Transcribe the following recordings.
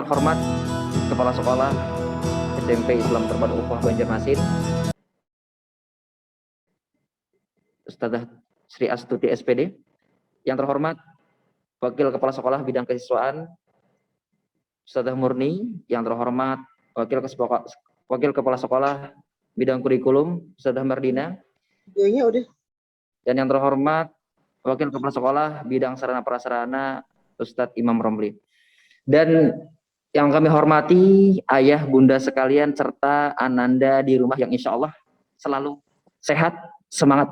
terhormat Kepala Sekolah SMP Islam Terpadu Ukhuwah Banjarmasin, Ustadzah Sri Astuti SPD. Yang terhormat Wakil Kepala Sekolah Bidang Kesiswaan, Ustadzah Murni. Yang terhormat Wakil Kepala Sekolah Bidang Kurikulum, Ustadzah Mardina. Dan yang terhormat Wakil Kepala Sekolah Bidang Sarana Prasarana, Ustadz Imam Romli. Dan yang kami hormati ayah bunda sekalian serta ananda di rumah yang insya Allah selalu sehat, semangat,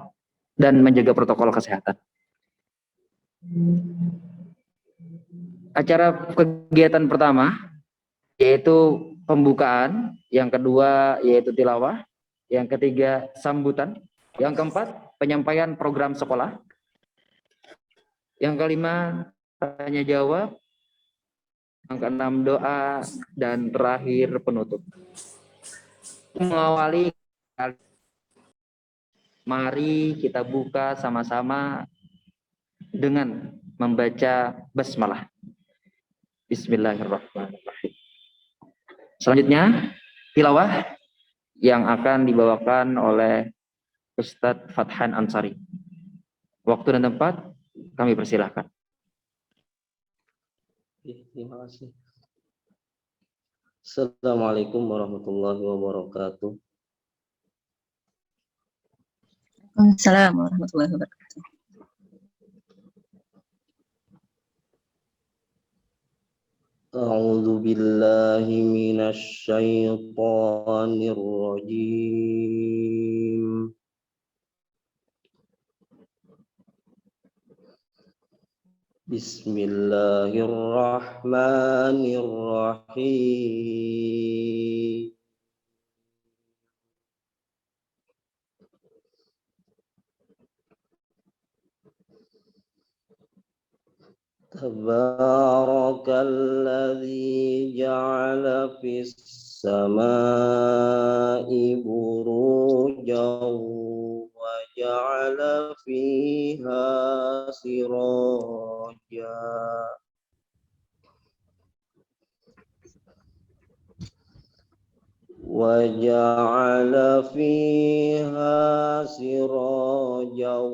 dan menjaga protokol kesehatan. Acara kegiatan pertama yaitu pembukaan, yang kedua yaitu tilawah, yang ketiga sambutan, yang keempat penyampaian program sekolah, yang kelima tanya jawab, yang keenam doa, dan terakhir penutup. Mengawali, mari kita buka sama-sama dengan membaca basmalah. Bismillahirrahmanirrahim. Selanjutnya tilawah yang akan dibawakan oleh Ustadz Fathan Ansari. Waktu dan tempat kami persilahkan. Terima kasih. Assalamualaikum warahmatullahi wabarakatuh. Waalaikumsalam warahmatullahi wabarakatuh. A'udzu billahi minasy syaithanir rajim. Bismillahirrahmanirrahim. Tabarakalladzi ja'ala fis samaa'i burujan wa ja'ala fiha siraja wa ja'ala fiha sirajan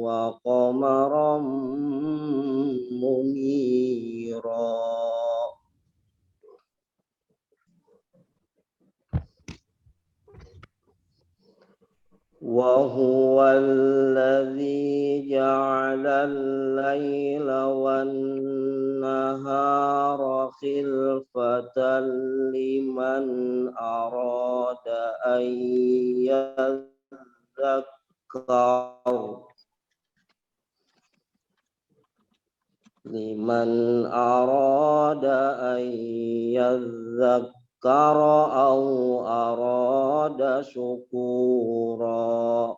wa qamaran munira. Wa huwa alladhi ja'ala al-laila wan-nahara khilfatan liman arada an yadhakkar aw arada syukura.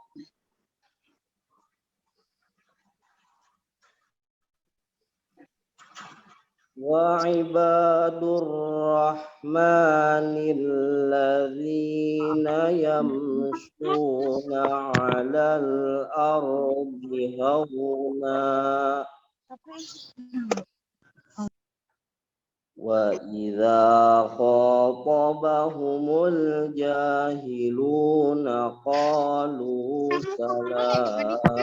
Wa ibadur rahmanil ladzina yamshuna 'alal ardi hauna wa idza khatabahumul jahiluna qalu salama.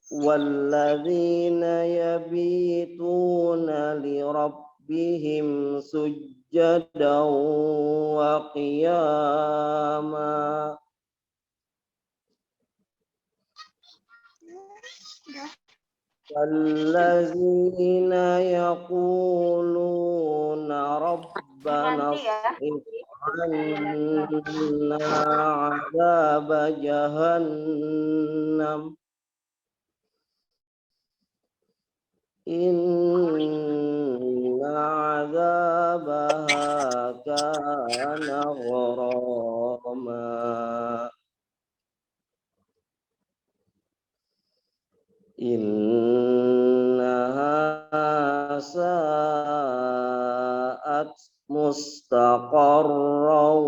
Walladzina yabituna lirabbihim sujjadan wa qiyama. Walladzina yaquluna rabbana isrif 'anna 'adzaba jahannam inna 'adzabaha kana gharama. Innaha sa'at mustaqarran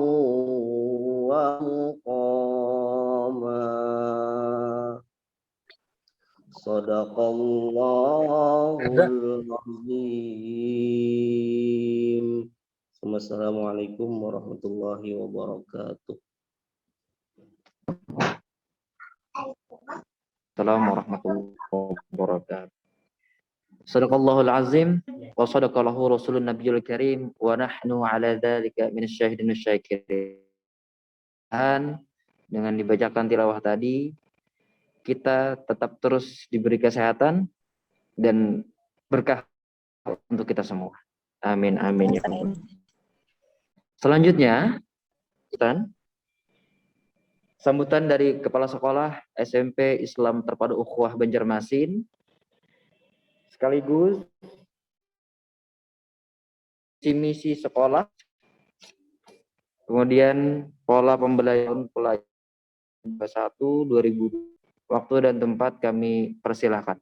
wa muqama. Sadaqallahul azim. Wassalamualaikum warahmatullahi wabarakatuh. Assalamualaikum warahmatullahi wabarakatuh. Sadaqallahul azim wa sadaqallahu rasulun nabiyul karim wa nahnu ala dzalika minasyahidin wasyakirin. Dengan dibacakan tilawah tadi, kita tetap terus diberi kesehatan dan berkah untuk kita semua. Amin amin ya Allah. Selanjutnya, sambutan dari Kepala Sekolah SMP Islam Terpadu Ukhuwah Banjarmasin, sekaligus misi sekolah, kemudian pola pembelajaran pelajaran 1-2020. Waktu dan tempat kami persilahkan.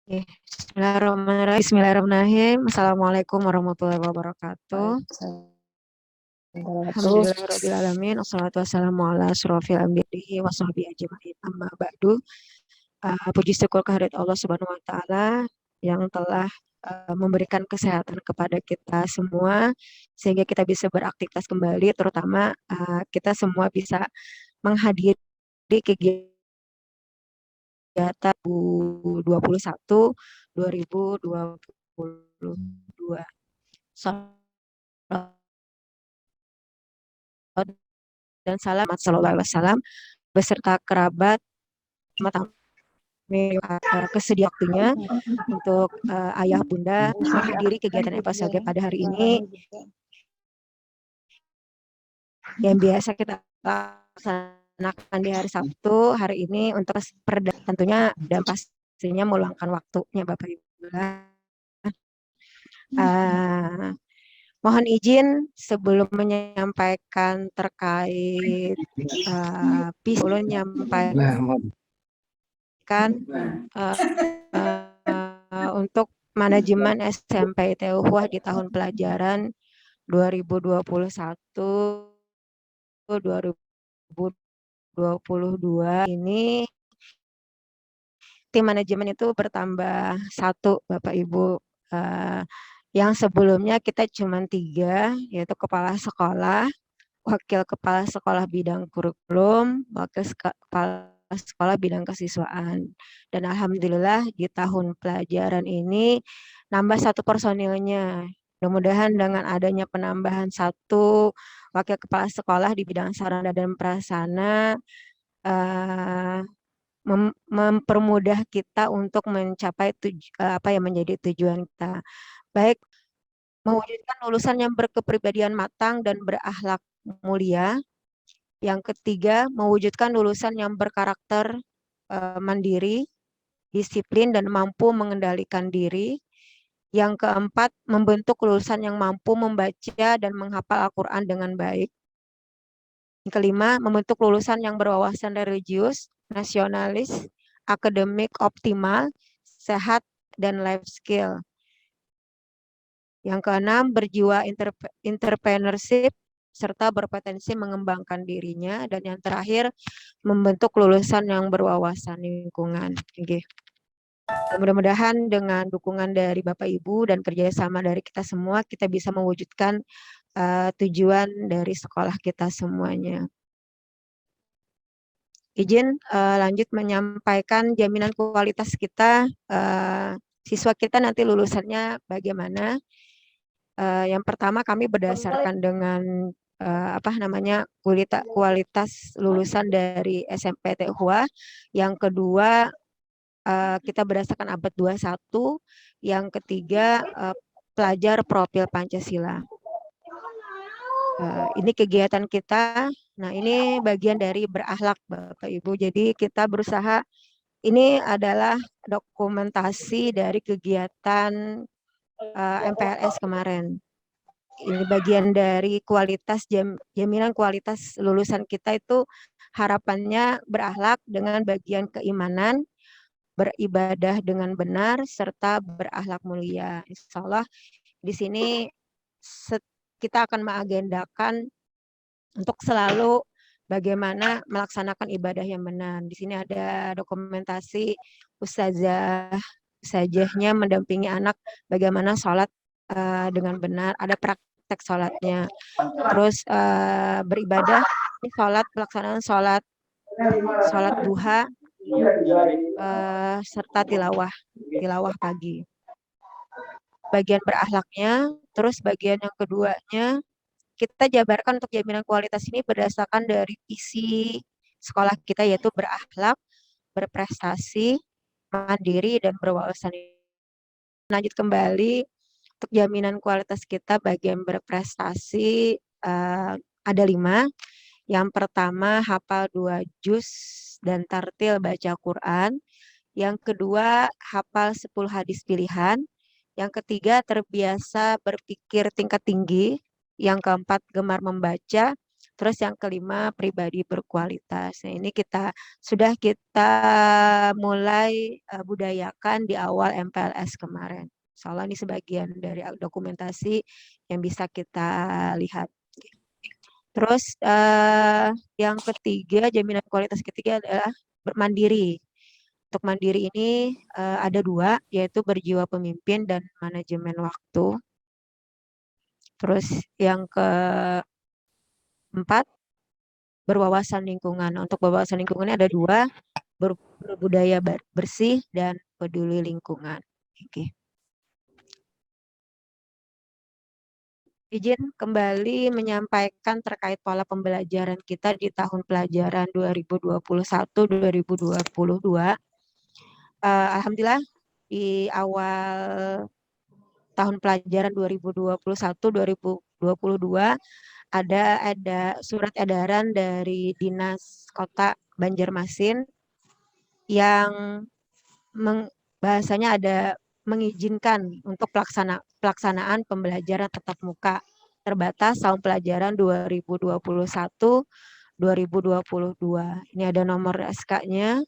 Bismillahirrahmanirrahim. Assalamualaikum warahmatullahi wabarakatuh. Alhamdulillahirrahmanirrahim. Wassalatu wassalamu ala asyrofil anbiya'i wa sahbihi ajma'in. Amma ba'du. Puji syukur kehadirat Allah Subhanahu wa taala yang telah memberikan kesehatan kepada kita semua sehingga kita bisa beraktivitas kembali, terutama kita semua bisa menghadiri kegiatan 2021-2022. Dan salam sallallahu alaihi wasallam beserta kerabat kesedia waktunya untuk ayah bunda menghadiri kegiatan FSG pada hari ini yang biasa kita laksanakan di hari Sabtu. Hari ini untuk tentunya dan pastinya meluangkan waktunya Bapak Ibu. Mohon izin sebelum menyampaikan terkait untuk manajemen SMP ITU Ukhuwah di tahun pelajaran 2021-2022 ini tim manajemen itu bertambah 1 Bapak Ibu. Yang sebelumnya kita cuma 3, yaitu kepala sekolah, wakil kepala sekolah bidang kurikulum, wakil kepala sekolah bidang kesiswaan. Dan alhamdulillah di tahun pelajaran ini nambah 1 personilnya. Mudah-mudahan dengan adanya penambahan 1 wakil kepala sekolah di bidang sarana dan prasarana mempermudah kita untuk mencapai apa yang menjadi tujuan kita. Baik, mewujudkan lulusan yang berkepribadian matang dan berakhlak mulia. Yang ketiga, mewujudkan lulusan yang berkarakter mandiri, disiplin, dan mampu mengendalikan diri. Yang keempat, membentuk lulusan yang mampu membaca dan menghafal Al-Quran dengan baik. Yang kelima, membentuk lulusan yang berwawasan religius, nasionalis, akademik optimal, sehat, dan life skill. Yang keenam, berjiwa entrepreneurship serta berpotensi mengembangkan dirinya. Dan yang terakhir, membentuk lulusan yang berwawasan lingkungan. Okay. Mudah-mudahan dengan dukungan dari Bapak Ibu dan kerjasama dari kita semua, kita bisa mewujudkan tujuan dari sekolah kita semuanya. Izin lanjut menyampaikan jaminan kualitas kita, siswa kita nanti lulusannya bagaimana. Yang pertama kami berdasarkan dengan kualitas lulusan dari SMP ITU Ukhuwah. Yang kedua kita berdasarkan abad 21. Yang ketiga pelajar profil Pancasila. Ini kegiatan kita. Nah, ini bagian dari berakhlak Bapak Ibu. Jadi kita berusaha, ini adalah dokumentasi dari kegiatan MPLS kemarin. Ini bagian dari kualitas jaminan kualitas lulusan kita itu harapannya berakhlak dengan bagian keimanan, beribadah dengan benar, serta berakhlak mulia. Insya Allah di sini kita akan mengagendakan untuk selalu bagaimana melaksanakan ibadah yang benar. Di sini ada dokumentasi ustazahnya mendampingi anak bagaimana sholat dengan benar, ada praktek sholatnya. Terus beribadah, ini pelaksanaan sholat duha serta tilawah pagi. Bagian berakhlaknya, terus bagian yang keduanya kita jabarkan untuk jaminan kualitas ini berdasarkan dari visi sekolah kita, yaitu berakhlak, berprestasi, mandiri, dan berwawasan. Lanjut kembali untuk jaminan kualitas kita bagian berprestasi ada 5. Yang pertama hafal 2 juz dan tartil baca Quran. Yang kedua hafal 10 hadis pilihan. Yang ketiga terbiasa berpikir tingkat tinggi. Yang keempat gemar membaca. Terus yang kelima pribadi berkualitas. Nah, ini sudah kita mulai budayakan di awal MPLS kemarin. Soalnya ini sebagian dari dokumentasi yang bisa kita lihat. Terus yang ketiga, jaminan kualitas ketiga adalah mandiri. Untuk mandiri ini ada 2, yaitu berjiwa pemimpin dan manajemen waktu. Terus yang keempat, berwawasan lingkungan. Untuk berwawasan lingkungannya ada 2, berbudaya bersih dan peduli lingkungan. Oke. Izin kembali menyampaikan terkait pola pembelajaran kita di tahun pelajaran 2021-2022. Alhamdulillah di awal tahun pelajaran 2021-2022 ada surat edaran dari Dinas Kota Banjarmasin yang bahasanya ada mengizinkan untuk pelaksanaan pembelajaran tatap muka terbatas tahun pelajaran 2021-2022. Ini ada nomor SK-nya.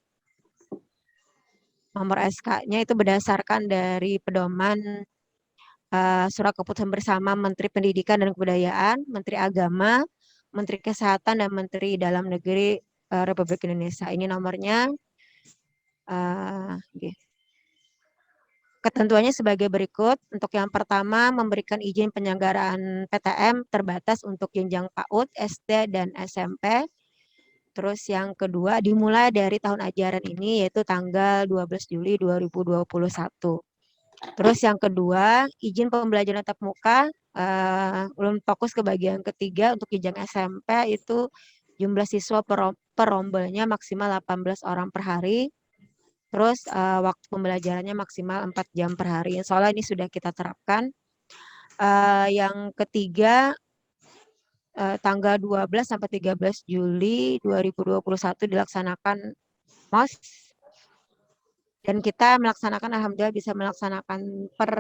Nomor SK-nya itu berdasarkan dari pedoman surat keputusan bersama Menteri Pendidikan dan Kebudayaan, Menteri Agama, Menteri Kesehatan, dan Menteri Dalam Negeri Republik Indonesia. Ini nomornya. Ketentuannya sebagai berikut. Untuk yang pertama, memberikan izin penyelenggaraan PTM terbatas untuk jenjang PAUD, SD, dan SMP. Terus yang kedua, dimulai dari tahun ajaran ini, yaitu tanggal 12 Juli 2021. Terus yang kedua, izin pembelajaran tatap muka, belum fokus ke bagian ketiga. Untuk jenjang SMP itu jumlah siswa per rombelnya maksimal 18 orang per hari. Terus waktu pembelajarannya maksimal 4 jam per hari. Soalnya ini sudah kita terapkan. Yang ketiga, tanggal 12 sampai 13 Juli 2021 dilaksanakan MOS. Dan kita melaksanakan, alhamdulillah bisa melaksanakan per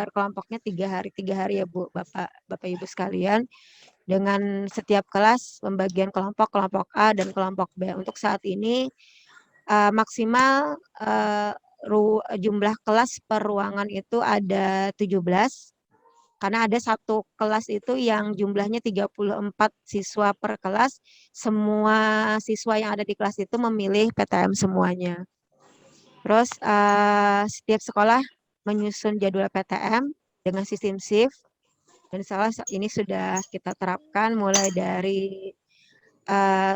kelompoknya 3 hari. 3 hari ya Bu, Bapak Ibu sekalian. Dengan setiap kelas pembagian kelompok A dan kelompok B. Untuk saat ini maksimal jumlah kelas per ruangan itu ada 17, karena ada satu kelas itu yang jumlahnya 34 siswa per kelas. Semua siswa yang ada di kelas itu memilih PTM semuanya. Terus setiap sekolah menyusun jadwal PTM dengan sistem shift, dan salah ini sudah kita terapkan mulai dari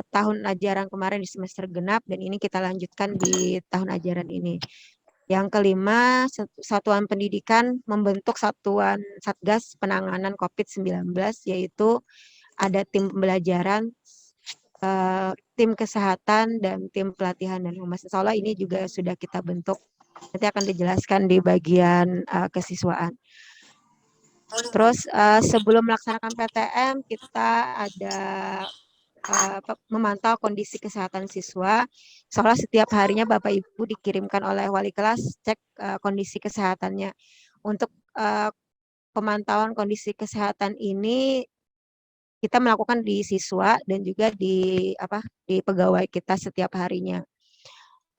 tahun ajaran kemarin di semester genap, dan ini kita lanjutkan di tahun ajaran ini. Yang kelima, Satuan Pendidikan membentuk satuan Satgas Penanganan COVID-19, yaitu ada tim pembelajaran, tim kesehatan, dan tim pelatihan dan humas. Insya Allah ini juga sudah kita bentuk. Nanti akan dijelaskan di bagian kesiswaan. Terus sebelum melaksanakan PTM, kita ada memantau kondisi kesehatan siswa. Soalnya setiap harinya Bapak Ibu dikirimkan oleh wali kelas cek kondisi kesehatannya. Untuk pemantauan kondisi kesehatan ini kita melakukan di siswa dan juga di pegawai kita setiap harinya.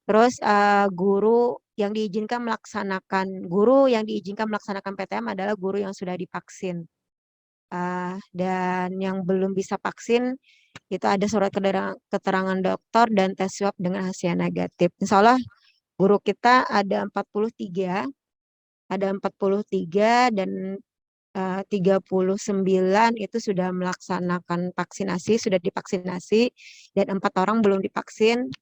Terus guru yang diizinkan melaksanakan PTM adalah guru yang sudah divaksin. Dan yang belum bisa vaksin itu ada surat keterangan dokter dan tes swab dengan hasil negatif. Insya Allah guru kita ada 43 dan 39 itu sudah melaksanakan vaksinasi, sudah divaksinasi, dan 4 orang belum divaksin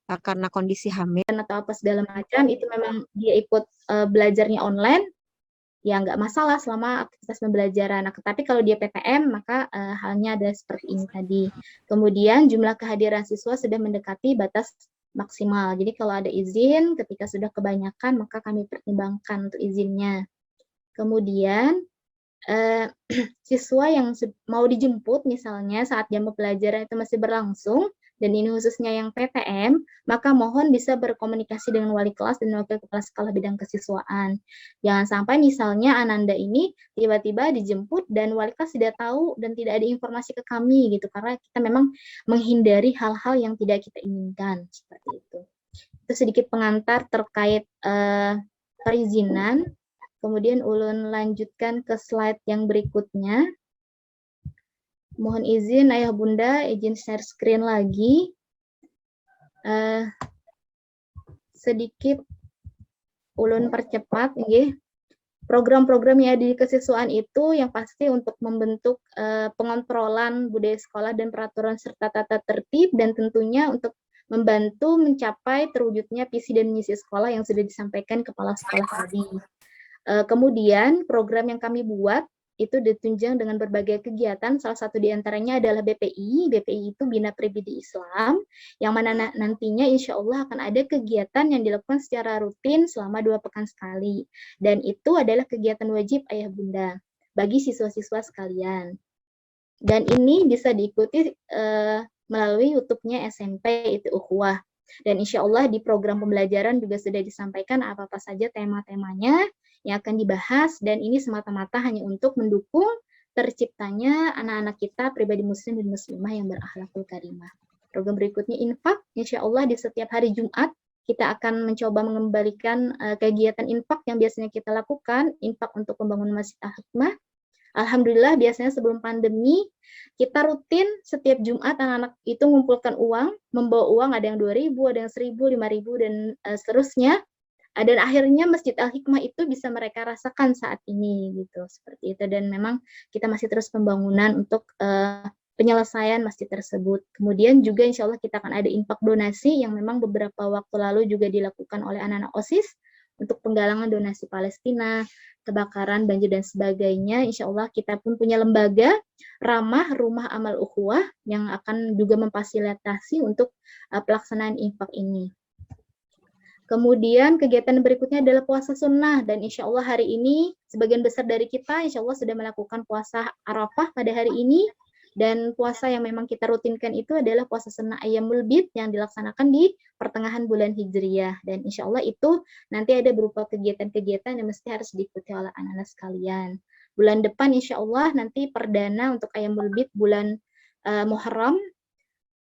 karena kondisi hamil. Atau apa segala macam, itu memang dia ikut belajarnya online, ya nggak masalah selama aktivitas pembelajaran. Nah, tapi kalau dia PTM, maka halnya ada seperti ini tadi. Kemudian jumlah kehadiran siswa sudah mendekati batas maksimal. Jadi kalau ada izin, ketika sudah kebanyakan, maka kami pertimbangkan untuk izinnya. Kemudian siswa yang mau dijemput misalnya saat jam pembelajaran itu masih berlangsung, dan ini khususnya yang PTM, maka mohon bisa berkomunikasi dengan wali kelas dan wakil kepala sekolah bidang kesiswaan. Jangan sampai misalnya Ananda ini tiba-tiba dijemput dan wali kelas tidak tahu dan tidak ada informasi ke kami gitu, karena kita memang menghindari hal-hal yang tidak kita inginkan seperti itu. Itu sedikit pengantar terkait perizinan. Kemudian ulun lanjutkan ke slide yang berikutnya. Mohon izin ayah bunda, izin share screen lagi. Sedikit ulun percepat. Program-program yang ada di kesiswaan itu yang pasti untuk membentuk pengontrolan budaya sekolah dan peraturan serta tata tertib, dan tentunya untuk membantu mencapai terwujudnya visi dan misi sekolah yang sudah disampaikan kepala sekolah tadi. Kemudian program yang kami buat itu ditunjang dengan berbagai kegiatan, salah satu diantaranya adalah BPI. BPI itu Bina Pribadi Islam, yang mana nantinya insya Allah akan ada kegiatan yang dilakukan secara rutin selama 2 pekan sekali. Dan itu adalah kegiatan wajib ayah bunda bagi siswa-siswa sekalian. Dan ini bisa diikuti melalui YouTube-nya SMP itu Ukhuwah. Dan insya Allah di program pembelajaran juga sudah disampaikan apa-apa saja tema-temanya yang akan dibahas, dan ini semata-mata hanya untuk mendukung terciptanya anak-anak kita pribadi muslim dan muslimah yang berakhlakul karimah. Program berikutnya infak, insya Allah di setiap hari Jumat kita akan mencoba mengembalikan kegiatan infak yang biasanya kita lakukan, infak untuk pembangunan Masjid Al-Hikmah. Alhamdulillah biasanya sebelum pandemi kita rutin setiap Jumat anak-anak itu mengumpulkan uang, membawa uang, ada yang 2.000, ada yang 1.000, 5.000 dan seterusnya. Dan akhirnya Masjid Al-Hikmah itu bisa mereka rasakan saat ini gitu, seperti itu. Dan memang kita masih terus pembangunan untuk penyelesaian masjid tersebut. Kemudian juga insya Allah kita akan ada infak donasi yang memang beberapa waktu lalu juga dilakukan oleh anak-anak OSIS untuk penggalangan donasi Palestina, kebakaran, banjir dan sebagainya. Insya Allah kita pun punya lembaga ramah Rumah Amal Ukhuwah yang akan juga memfasilitasi untuk pelaksanaan infak ini. Kemudian kegiatan berikutnya adalah puasa sunnah, dan insya Allah hari ini sebagian besar dari kita insya Allah sudah melakukan puasa Arafah pada hari ini, dan puasa yang memang kita rutinkan itu adalah puasa sunnah Ayyamul Bid yang dilaksanakan di pertengahan bulan Hijriyah, dan insya Allah itu nanti ada berupa kegiatan-kegiatan yang mesti harus diikuti oleh anak-anak sekalian. Bulan depan insya Allah nanti perdana untuk Ayyamul Bid bulan Muharram.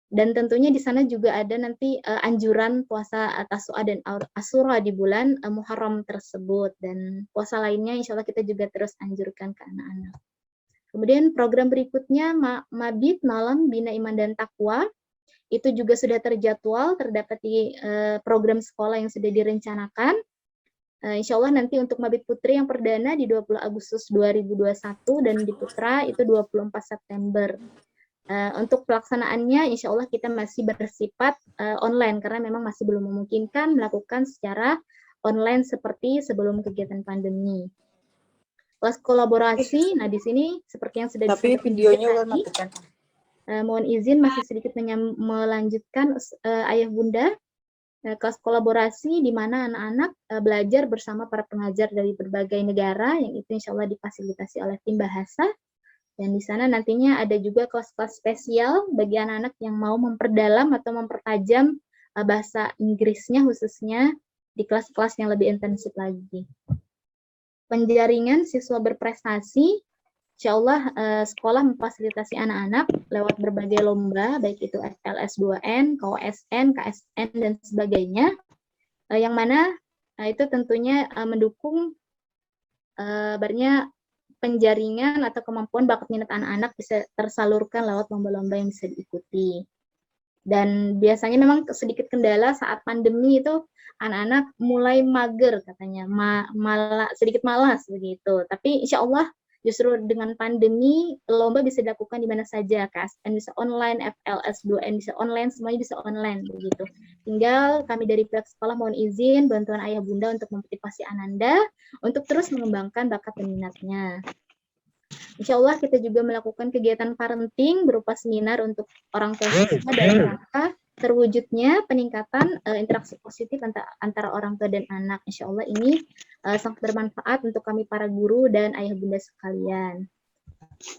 Dan tentunya di sana juga ada nanti anjuran puasa Tasu'a dan Asyura di bulan Muharram tersebut. Dan puasa lainnya insya Allah kita juga terus anjurkan ke anak-anak. Kemudian program berikutnya Mabit Malam Bina Iman dan Takwa. Itu juga sudah terjadwal, terdapat di program sekolah yang sudah direncanakan. Insya Allah nanti untuk Mabit Putri yang perdana di 20 Agustus 2021 dan di Putra itu 24 September. Untuk pelaksanaannya insya Allah kita masih bersifat online karena memang masih belum memungkinkan melakukan secara online seperti sebelum kegiatan pandemi. Kelas kolaborasi, nah di sini seperti yang sudah tapi videonya udah matikan. Mohon izin masih sedikit melanjutkan ayah bunda. Kelas kolaborasi di mana anak-anak belajar bersama para pengajar dari berbagai negara yang itu insya Allah difasilitasi oleh tim bahasa. Dan di sana nantinya ada juga kelas-kelas spesial bagi anak-anak yang mau memperdalam atau mempertajam bahasa Inggrisnya khususnya di kelas-kelas yang lebih intensif lagi. Penjaringan siswa berprestasi, insya Allah sekolah memfasilitasi anak-anak lewat berbagai lomba, baik itu FLS 2N, KOSN, KSN, dan sebagainya, yang mana itu tentunya mendukung penjaringan atau kemampuan bakat minat anak-anak bisa tersalurkan lewat lomba-lomba yang bisa diikuti. Dan biasanya memang sedikit kendala saat pandemi itu anak-anak mulai mager katanya, sedikit malas begitu. Tapi insya Allah justru dengan pandemi lomba bisa dilakukan di mana saja, KSN bisa online, FLS 2N bisa online, semuanya bisa online begitu. Tinggal kami dari pihak sekolah mohon izin bantuan ayah bunda untuk memotivasi Ananda untuk terus mengembangkan bakat dan minatnya. Insya Allah kita juga melakukan kegiatan parenting berupa seminar untuk orang tua siswa dalam rangka terwujudnya peningkatan interaksi positif antara orang tua dan anak. Insya Allah ini sangat bermanfaat untuk kami para guru dan ayah bunda sekalian.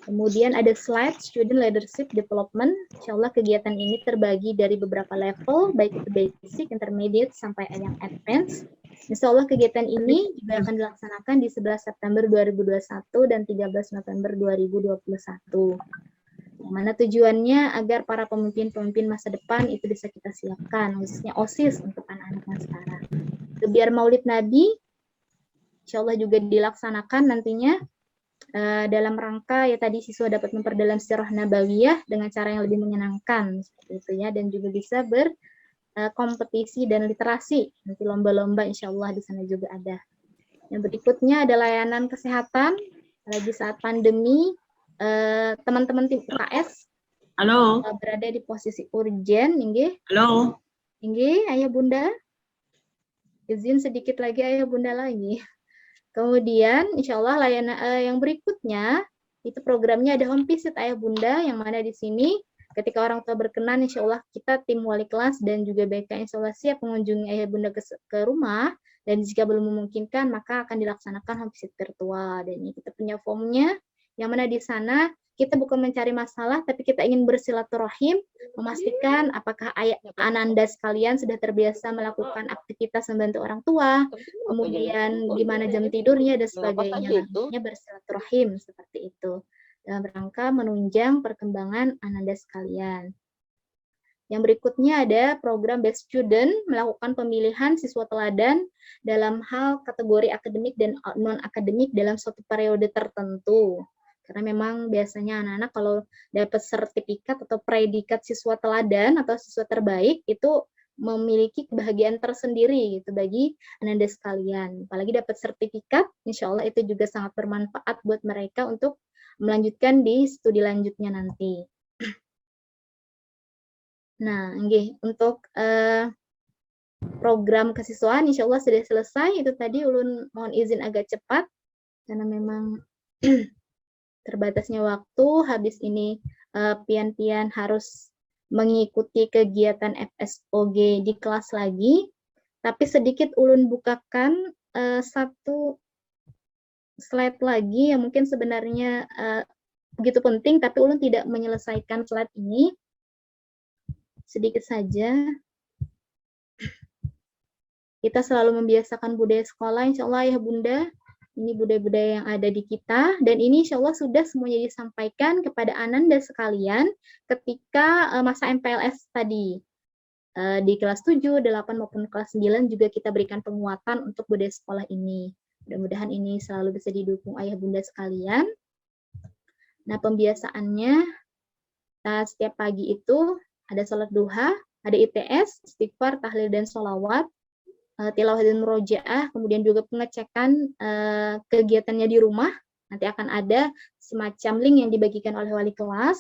Kemudian ada slide Student Leadership Development. Insya Allah kegiatan ini terbagi dari beberapa level, baik itu basic, intermediate, sampai yang advance. Insya Allah kegiatan ini juga akan dilaksanakan di 11 September 2021 dan 13 November 2021. Yang mana tujuannya agar para pemimpin-pemimpin masa depan itu bisa kita siapkan, khususnya OSIS untuk anak-anak yang sekarang. Biar Maulid Nabi, insya Allah juga dilaksanakan nantinya dalam rangka ya tadi siswa dapat memperdalam sirah nabawiyah dengan cara yang lebih menyenangkan seperti itu ya, dan juga bisa berkompetisi dan literasi. Nanti lomba-lomba insya Allah di sana juga ada. Yang berikutnya ada layanan kesehatan lagi saat pandemi. Teman-teman tim UKS Halo, berada di posisi urgen, inggih. halo. Inggih, ayah bunda. Izin sedikit lagi ayah bunda lagi. Kemudian insya Allah layanan yang berikutnya itu programnya ada home visit ayah bunda, yang mana di sini ketika orang tua berkenan insya Allah kita tim wali kelas dan juga BK insya Allah siap mengunjungi ayah bunda ke rumah, dan jika belum memungkinkan maka akan dilaksanakan home visit virtual. Dan ini kita punya formnya, yang mana di sana kita bukan mencari masalah, tapi kita ingin bersilaturahim, memastikan apakah Ananda sekalian sudah terbiasa melakukan aktivitas membantu orang tua, kemudian gimana jam tidurnya dan sebagainya. Nantinya bersilaturahim seperti itu, dalam rangka menunjang perkembangan Ananda sekalian. Yang berikutnya ada program Best Student, melakukan pemilihan siswa teladan dalam hal kategori akademik dan non-akademik dalam suatu periode tertentu. Karena memang biasanya anak-anak kalau dapat sertifikat atau predikat siswa teladan atau siswa terbaik itu memiliki kebahagiaan tersendiri gitu bagi Ananda sekalian. Apalagi dapat sertifikat, insya Allah itu juga sangat bermanfaat buat mereka untuk melanjutkan di studi lanjutnya nanti. Nah, untuk program kesiswaan insya Allah sudah selesai. Itu tadi ulun mohon izin agak cepat karena memang terbatasnya waktu. Habis ini pian-pian harus mengikuti kegiatan FSOG di kelas lagi. Tapi sedikit ulun bukakan satu slide lagi yang mungkin sebenarnya begitu penting, tapi ulun tidak menyelesaikan slide ini. Sedikit saja. Kita selalu membiasakan budaya sekolah, insya Allah ya bunda. Ini budaya-budaya yang ada di kita, dan ini insya Allah sudah semuanya disampaikan kepada Ananda sekalian ketika masa MPLS tadi. Di kelas 7, 8, maupun kelas 9 juga kita berikan penguatan untuk budaya sekolah ini. Mudah-mudahan ini selalu bisa didukung ayah bunda sekalian. Nah, pembiasaannya, setiap pagi itu ada sholat duha, ada ITS, istighfar, tahlil, dan sholawat, tilawah dan murojaah, kemudian juga pengecekan kegiatannya di rumah. Nanti akan ada semacam link yang dibagikan oleh wali kelas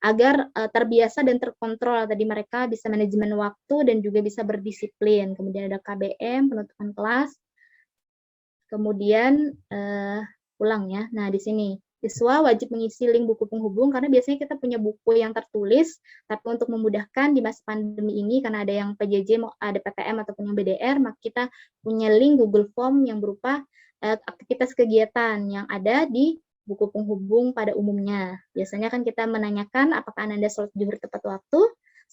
agar terbiasa dan terkontrol. Tadi mereka bisa manajemen waktu dan juga bisa berdisiplin. Kemudian ada KBM, penutupan kelas. Kemudian pulang ya. Nah, di sini siswa wajib mengisi link buku penghubung, karena biasanya kita punya buku yang tertulis, tapi untuk memudahkan di masa pandemi ini, karena ada yang PJJ, ada PTM ataupun yang BDR, maka kita punya link Google Form yang berupa aktivitas kegiatan yang ada di buku penghubung pada umumnya. Biasanya kan kita menanyakan apakah Ananda sholat zuhur tepat waktu,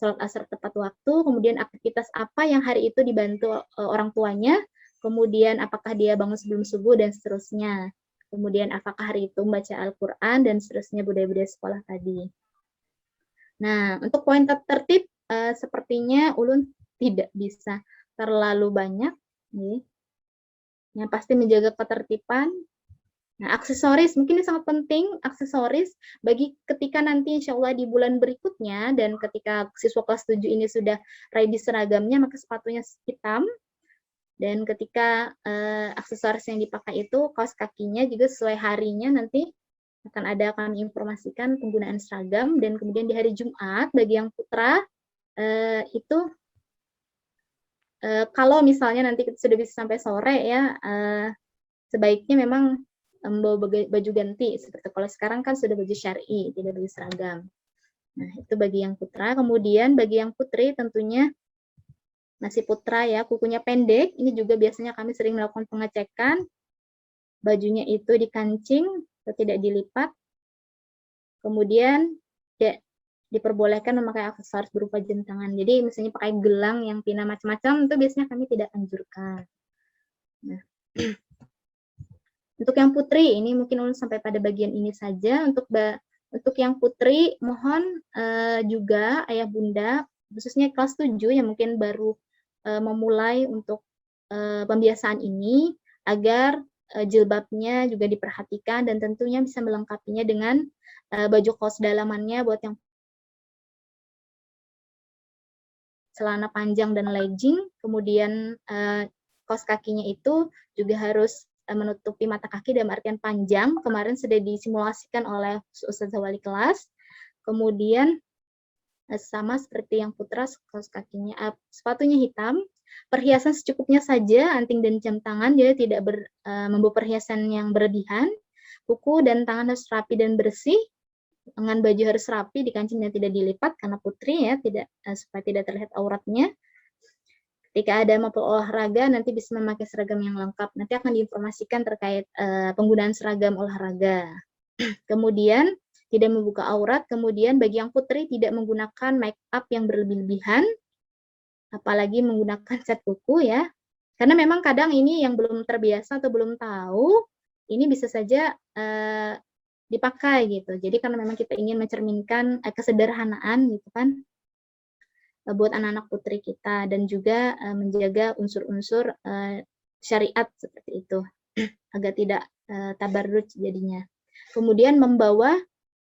sholat asar tepat waktu, kemudian aktivitas apa yang hari itu dibantu orang tuanya, kemudian apakah dia bangun sebelum subuh, dan seterusnya. Kemudian apakah hari itu membaca Al-Quran, dan seterusnya budaya-budaya sekolah tadi. Nah, untuk poin tertib, sepertinya ulun tidak bisa terlalu banyak. Nih. Yang pasti menjaga ketertiban. Nah, aksesoris mungkin ini sangat penting, aksesoris bagi ketika nanti insya Allah di bulan berikutnya dan ketika siswa kelas 7 ini sudah ready seragamnya, maka sepatunya hitam. Dan ketika aksesoris yang dipakai itu, kaos kakinya juga sesuai harinya nanti akan informasikan penggunaan seragam. Dan kemudian di hari Jumat, bagi yang putra, itu kalau misalnya nanti sudah bisa sampai sore ya, sebaiknya memang membawa baju ganti, seperti kalau sekarang kan sudah baju syar'i, tidak baju seragam. Nah, itu bagi yang putra. Kemudian bagi yang putri tentunya masih putra ya, kukunya pendek. Ini juga biasanya kami sering melakukan pengecekan. Bajunya itu dikancing atau tidak dilipat. Kemudian diperbolehkan memakai aksesoris berupa jam tangan. Jadi misalnya pakai gelang yang pina macam-macam itu biasanya kami tidak anjurkan. Nah, untuk yang putri ini mungkin sampai pada bagian ini saja. Untuk yang putri mohon juga ayah bunda khususnya kelas 7 yang mungkin baru memulai untuk pembiasaan ini agar jilbabnya juga diperhatikan dan tentunya bisa melengkapinya dengan baju kaos dalamannya buat yang celana panjang dan legging, kemudian kaos kakinya itu juga harus menutupi mata kaki dalam artian panjang. Kemarin sudah disimulasikan oleh Ustazah wali kelas. Kemudian sama seperti yang putra, kaos kakinya, sepatunya hitam. Perhiasan secukupnya saja, anting dan jam tangan, jadi tidak membawa perhiasan yang berlebihan. Kuku dan tangan harus rapi dan bersih. Lengan baju harus rapi, dikancing dan tidak dilipat karena putri ya, supaya tidak terlihat auratnya. Ketika ada mampu olahraga, nanti bisa memakai seragam yang lengkap. Nanti akan diinformasikan terkait penggunaan seragam olahraga. Kemudian tidak membuka aurat. Kemudian bagi yang putri tidak menggunakan make up yang berlebih-lebihan, apalagi menggunakan cat kuku ya. Karena memang kadang ini yang belum terbiasa atau belum tahu, ini bisa saja dipakai gitu. Jadi karena memang kita ingin mencerminkan kesederhanaan gitu kan buat anak-anak putri kita dan juga menjaga unsur-unsur syariat seperti itu agar tidak tabarruj jadinya. Kemudian membawa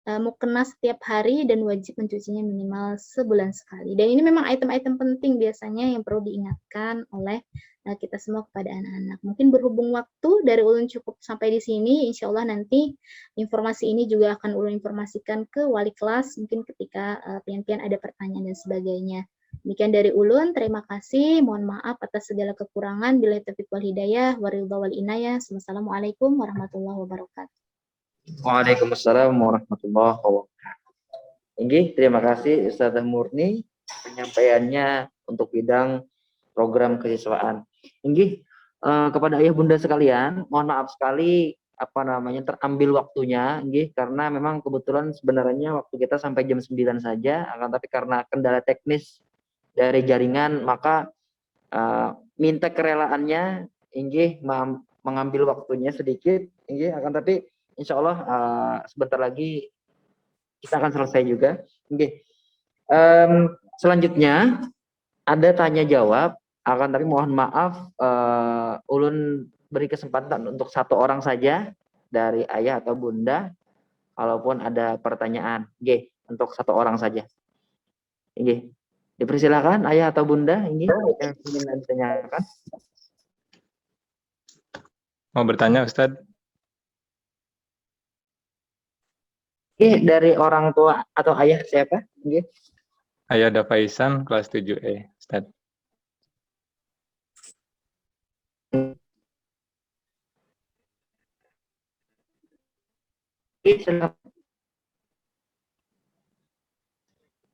mukena setiap hari dan wajib mencucinya minimal sebulan sekali. Dan ini memang item-item penting biasanya yang perlu diingatkan oleh kita semua kepada anak-anak. Mungkin berhubung waktu dari Ulun cukup sampai di sini, insya Allah nanti informasi ini juga akan Ulun informasikan ke wali kelas, mungkin ketika pian-pian ada pertanyaan dan sebagainya. Demikian dari Ulun, terima kasih, mohon maaf atas segala kekurangan, billahi taufiq wal hidayah, waridha wal inayah. Wassalamualaikum warahmatullahi wabarakatuh. Waalaikumsalam warahmatullahi wabarakatuh. Inggih, terima kasih Ustazah Murni penyampaiannya untuk bidang program kesiswaan. Inggih, kepada ayah bunda sekalian, mohon maaf sekali terambil waktunya, inggih, karena memang kebetulan sebenarnya waktu kita sampai jam 9 saja, akan tapi karena kendala teknis dari jaringan maka minta kerelaannya inggih mengambil waktunya sedikit, inggih, akan tapi insya Allah sebentar lagi kita akan selesai juga. Oke. Selanjutnya ada tanya jawab, akan tapi mohon maaf Ulun beri kesempatan untuk satu orang saja dari ayah atau bunda, kalaupun ada pertanyaan. Oke, untuk satu orang saja. Oke. Dipersilakan ayah atau bunda ini yang ingin ditanyakan. Mau bertanya Ustadz? Dari orang tua atau ayah siapa? Nggih. Ayah Dafaisan kelas 7E, Ustadz.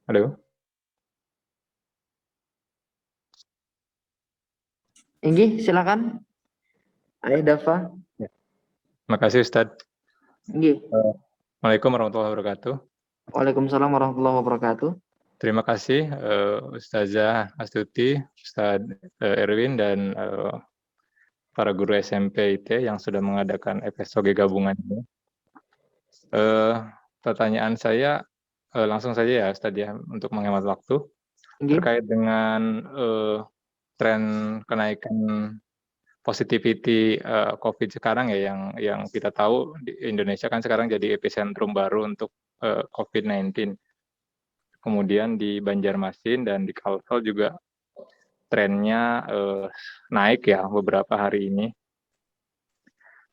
Halo. Inggih, silakan. Ayah Dafa. Ya. Terima kasih Ustadz. Inggih. Assalamualaikum warahmatullahi wabarakatuh. Waalaikumsalam warahmatullahi wabarakatuh. Terima kasih Ustazah Astuti, Ustadz Erwin, dan para guru SMP IT yang sudah mengadakan FSOG gabungan ini. Pertanyaan saya langsung saja ya Ustadz ya, untuk menghemat waktu. Terkait dengan tren kenaikan positivity COVID sekarang ya, yang kita tahu di Indonesia kan sekarang jadi epicentrum baru untuk COVID-19. Kemudian di Banjarmasin dan di Kalsel juga trennya naik ya beberapa hari ini.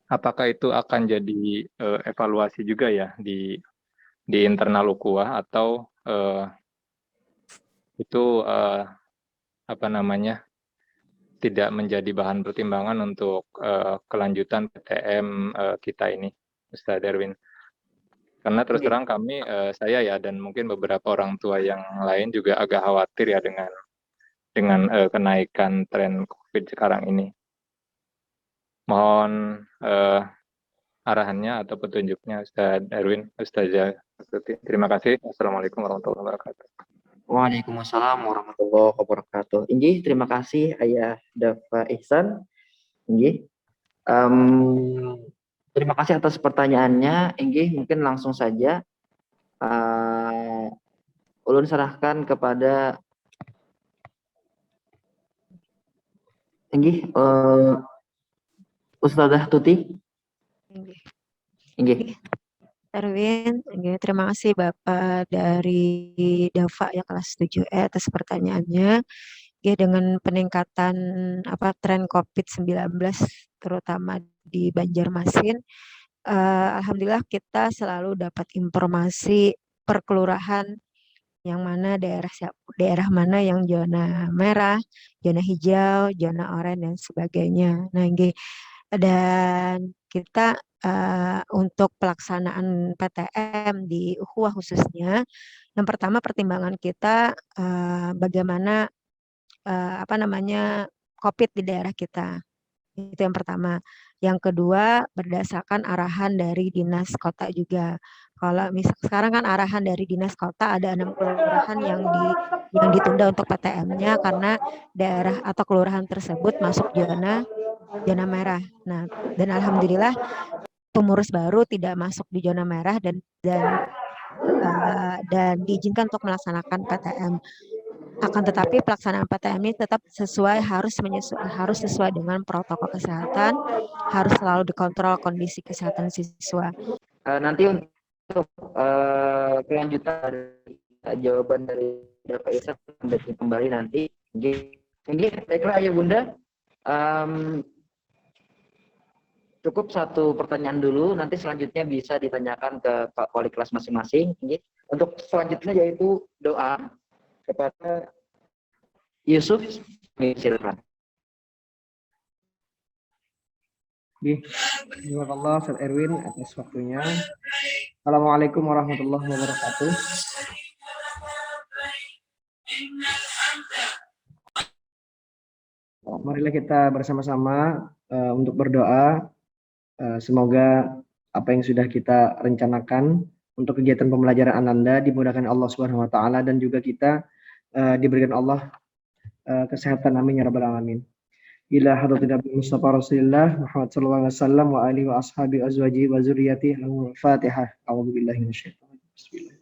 Apakah itu akan jadi evaluasi juga ya di internal UKUA atau itu tidak menjadi bahan pertimbangan untuk kelanjutan PTM kita ini, Ustaz Erwin? Karena terus terang kami, saya ya dan mungkin beberapa orang tua yang lain juga agak khawatir ya dengan kenaikan tren COVID sekarang ini. Mohon arahannya atau petunjuknya Ustaz Erwin, Ustazah. Terima kasih. Assalamualaikum warahmatullahi wabarakatuh. Waalaikumsalam warahmatullahi wabarakatuh. Inggih, terima kasih Ayah Dafa Ihsan. Inggih. Terima kasih atas pertanyaannya. Inggih, mungkin langsung saja ulun serahkan kepada Inggih, Ustazah Tuti. Inggih. Erwin, terima kasih Bapak dari Dafa yang kelas 7E atas pertanyaannya. Dengan peningkatan tren COVID-19 terutama di Banjarmasin, alhamdulillah kita selalu dapat informasi per kelurahan yang mana daerah mana yang zona merah, zona hijau, zona oranye dan sebagainya. Nah, dan kita untuk pelaksanaan PTM di UKUA khususnya, yang pertama pertimbangan kita bagaimana COVID di daerah kita. Itu yang pertama. Yang kedua, berdasarkan arahan dari dinas kota juga. Kalau sekarang kan arahan dari dinas kota ada 6 kelurahan yang ditunda untuk PTM-nya karena daerah atau kelurahan tersebut masuk zona merah. Nah, dan alhamdulillah pengurus baru tidak masuk di zona merah dan diizinkan untuk melaksanakan PTM. Akan tetapi pelaksanaan PTM ini tetap harus sesuai dengan protokol kesehatan, harus selalu dikontrol kondisi kesehatan siswa. Nanti untuk kelanjutan dari jawaban dari Bapak Isa kembali nanti. Baiklah Ayah Bunda. Cukup satu pertanyaan dulu, nanti selanjutnya bisa ditanyakan ke Pak Wali kelas masing-masing. Untuk selanjutnya yaitu doa kepada Yusuf. Silakan. Terima kasih Ustaz Erwin atas waktunya. Assalamualaikum warahmatullahi wabarakatuh. Marilah kita bersama-sama untuk berdoa. Semoga apa yang sudah kita rencanakan untuk kegiatan pembelajaran Ananda dimudahkan Allah Subhanahu wa taala dan juga kita diberikan Allah kesehatan, amin ya rabbal alamin. Ila hadratin Nabi Mustafa Rasulullah Muhammad sallallahu alaihi wasallam wa alihi wa ashabi azwaji wa zurriyyati. Al-Fatihah. A'udzubillahi minasyaitonir rajim. Bismillah.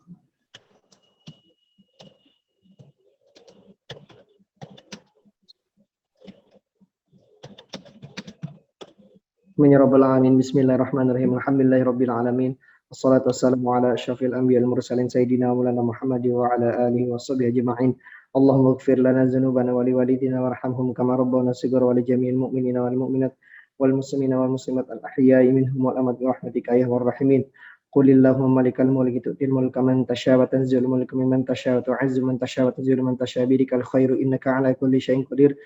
Amin ya rabbal alamin. Bismillahirrahmanirrahim. Alhamdulillahi rabbil alamin. Wassalatu wassalamu ala asyrafil anbiya'i wal mursalin sayyidina Maulana Muhammad wa ala alihi washabihi ajma'in. Allahumma ighfir lana dzunubana wa liwalidina warhamhum kama rabbawna shighara wa li jami'il mu'minina wal mu'minat wal muslimina wal muslimat al ahya'i minhum wal amwat bi rahmatika ya arhamar rahimin. Qul illahumma malikal mulki tu'til mulka man tasha' wa tanzilul mulka mimman tasha' wa tu'izzu man tasha' wa tuzillu man tasha' bi yadikal khairu innaka 'ala kulli syai'in qadir.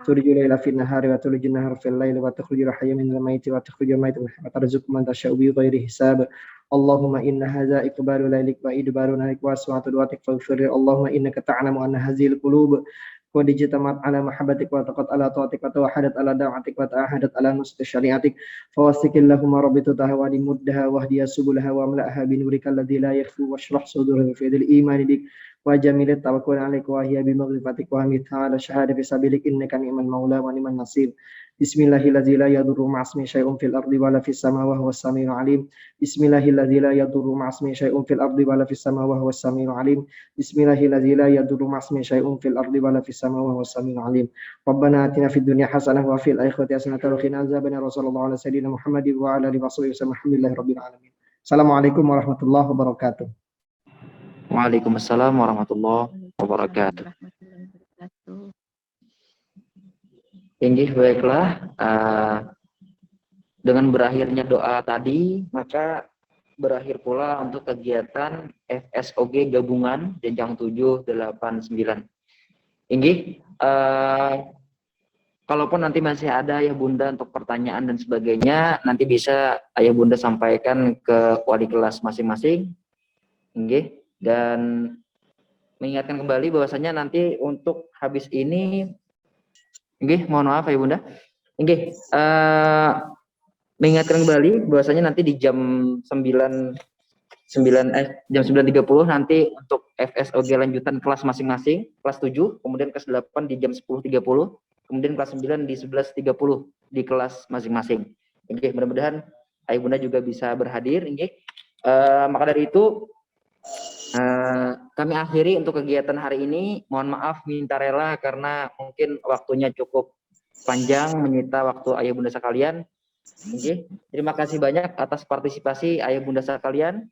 Tulijul laila fil nahari wa tulijun nahara fil laili wa tukhrijul hayya minal mayyiti wa tukhrijul mayyita minal hayyi wa tarzuqu man tasha'u bi ghairi hisab. Allahumma inna hadza iqbalu lailik wa idbaru nahik wa aswatu du'atik faghfir. Allahumma innaka ta'lamu anna hadhil qulub qad ijtama'at ala mahabbatik wa taqat ala ta'atik wa tawahadat ala da'atik wa ta'ahadat ala nusri syari'atik fawasik Allahumma rabbitutaha wa dimuddaha wa hdiya subulaha wa amla'ha bi nurika alladhi la yakhfu washrah sudurahum fi dzil iman bik wa jamilat tawakkul alaik wa hiya bi maghrifatik wa hamid ta'ala syahada fi sabilik innaka ni'mal maula wa ni'man nasir. Bismillahirrahmanirrahim la yadurru ma'asmi syai'un fil ardi wa la fis sama wa huwas samiul alim. Bismillahirrahmanirrahim la yadurru ma'asmi syai'un fil ardi wa la fis sama wa huwas samiul alim. Bismillahirrahmanirrahim la yadurru ma'asmi syai'un fil ardi wa la fis sama wa huwas samiul alim. Rabbana atina fid dunya hasanah wa fil akhirati hasanah wa qina adzabannar. Sallallahu alaihi wasallam Muhammadin wa ala alihi wasallam. Alhamdulillahirabbil alamin. Assalamualaikum warahmatullahi wabarakatuh. Waalaikumsalam warahmatullahi wabarakatuh. Inggih, baiklah. Dengan berakhirnya doa tadi, maka berakhir pula untuk kegiatan FSOG gabungan jenjang 7, 8, 9. Inggih, kalaupun nanti masih ada ayah bunda untuk pertanyaan dan sebagainya, nanti bisa ayah bunda sampaikan ke wali kelas masing-masing. Inggih, dan mengingatkan kembali bahwasanya nanti untuk habis ini, inggih, mohon maaf ayah bunda. Inggih, mengingatkan kembali bahwasanya nanti di jam 9.30 nanti untuk FSOG lanjutan kelas masing-masing, kelas 7, kemudian kelas 8 di jam 10.30, kemudian kelas 9 di 11.30 di kelas masing-masing. Inggih, mudah-mudahan ayah bunda juga bisa berhadir. Inggih, maka dari itu kami akhiri untuk kegiatan hari ini. Mohon maaf minta rela karena mungkin waktunya cukup panjang menyita waktu ayah bunda sekalian. Terima kasih banyak atas partisipasi ayah bunda sekalian.